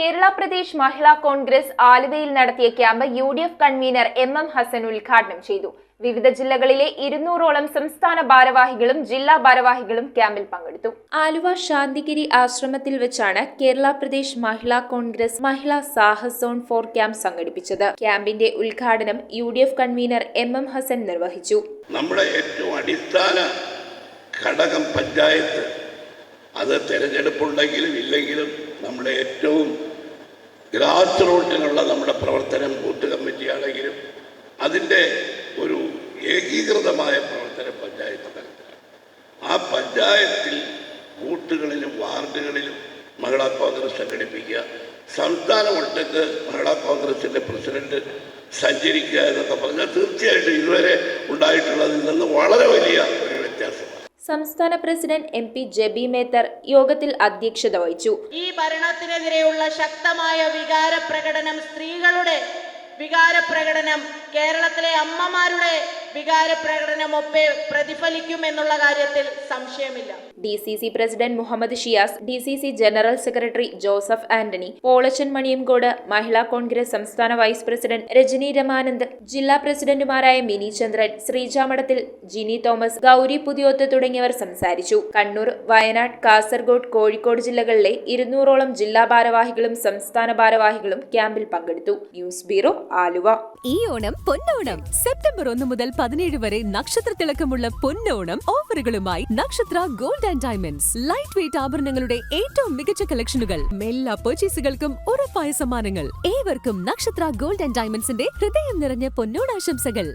കേരള പ്രദേശ് മഹിളാ കോൺഗ്രസ് ആലുവയിൽ നടത്തിയ camp UDF convener MM Hassan ഉദ്ഘാടനം ചെയ്തു. വിവിധ ജില്ലകളിലെ 200ഓളം സംസ്ഥാന ഭാരവാഹികളും ജില്ലാ ഭാരവാഹികളും ക്യാമ്പിൽ പങ്കെടുത്തു. ആലുവ ശാന്തിഗിരി ആശ്രമത്തിൽ വെച്ചാണ് കേരള പ്രദേശ് മഹിളാ കോൺഗ്രസ് മഹിളാ സാഹസ് സോൺ 4 ക്യാമ്പ് സംഘടിപ്പിച്ചത്. ക്യാമ്പിന്റെ ഉദ്ഘാടനം UDF കൺവീനർ MM ഹസൻ നിർവഹിച്ചു. നമ്മുടെ ഏറ്റവും അടിസ്ഥാന ഘടകം പഞ്ചായത്ത്, അത് തെരഞ്ഞെടുപ്പുണ്ടെങ്കിലും ഇല്ലെങ്കിലും നമ്മുടെ ഏറ്റവും ഗ്രാസ് റൂട്ടിലുള്ള നമ്മുടെ പ്രവർത്തനം ബൂത്ത് കമ്മിറ്റി ആണെങ്കിലും അതിൻ്റെ ഒരു ഏകീകൃതമായ പ്രവർത്തനം പഞ്ചായത്ത് തലത്തിലാണ്. ആ പഞ്ചായത്തിൽ ബൂത്തുകളിലും വാർഡുകളിലും മഹിളാ കോൺഗ്രസ് സംഘടിപ്പിക്കുക, സംസ്ഥാന ഒട്ടക്ക് മഹിളാ കോൺഗ്രസിൻ്റെ പ്രസിഡന്റ് സഞ്ചരിക്കുക എന്നൊക്കെ പറഞ്ഞാൽ തീർച്ചയായിട്ടും ഇതുവരെ ഉണ്ടായിട്ടുള്ളതിൽ നിന്ന് വളരെ വലിയ ഒരു വ്യത്യാസമാണ്. സംസ്ഥാന പ്രസിഡന്റ് MP ജെബി മേത്തർ യോഗത്തിൽ അധ്യക്ഷത വഹിച്ചു. ഈ ഭരണത്തിനെതിരെയുള്ള ശക്തമായ വികാര പ്രകടനം, സ്ത്രീകളുടെ വികാര പ്രകടനം, കേരളത്തിലെ അമ്മമാരുടെ വികാര പ്രകടനമൊക്കെ പ്രതിഫലിക്കുമെന്നുള്ള കാര്യത്തിൽ സംശയമില്ല. DCC president Muhammad Shiyas, DCC general secretary Joseph Antony, Polachan Maniyamkode, Mahila Congress സംസ്ഥാന വൈസ് പ്രസിഡന്റ് രജനി രമാനന്ദ്, ജില്ലാ പ്രസിഡന്റുമാരായ മിനി ചന്ദ്രൻ, ശ്രീജ മഠത്തിൽ, ജിനി തോമസ്, ഗൗരി പുതിയോത്ത് തുടങ്ങിയവർ സംസാരിച്ചു. കണ്ണൂർ, വയനാട്, കാസർഗോഡ്, കോഴിക്കോട് ജില്ലകളിലെ 200ഓളം ജില്ലാ ഭാരവാഹികളും സംസ്ഥാന ഭാരവാഹികളും ക്യാമ്പിൽ പങ്കെടുത്തു. News bureau, Aluva. ഈ ഓണം പൊന്നോണം. സെപ്റ്റംബർ 1 മുതൽ 17 വരെ നക്ഷത്ര തിളക്കമുള്ള പൊന്നോണം ഓഫറുകളുമായി Nakshatra gold and diamonds. Light weight ആഭരണങ്ങളുടെ ഏറ്റവും മികച്ച കളക്ഷനുകൾ, എല്ലാ പർച്ചേസുകൾക്കും ഉറപ്പായ സമ്മാനങ്ങൾ. ഏവർക്കും നക്ഷത്ര ഗോൾഡ് ആൻഡ് ഡയമണ്ട്സിന്റെ ഹൃദയം നിറഞ്ഞ പൊന്നോണാശംസകൾ.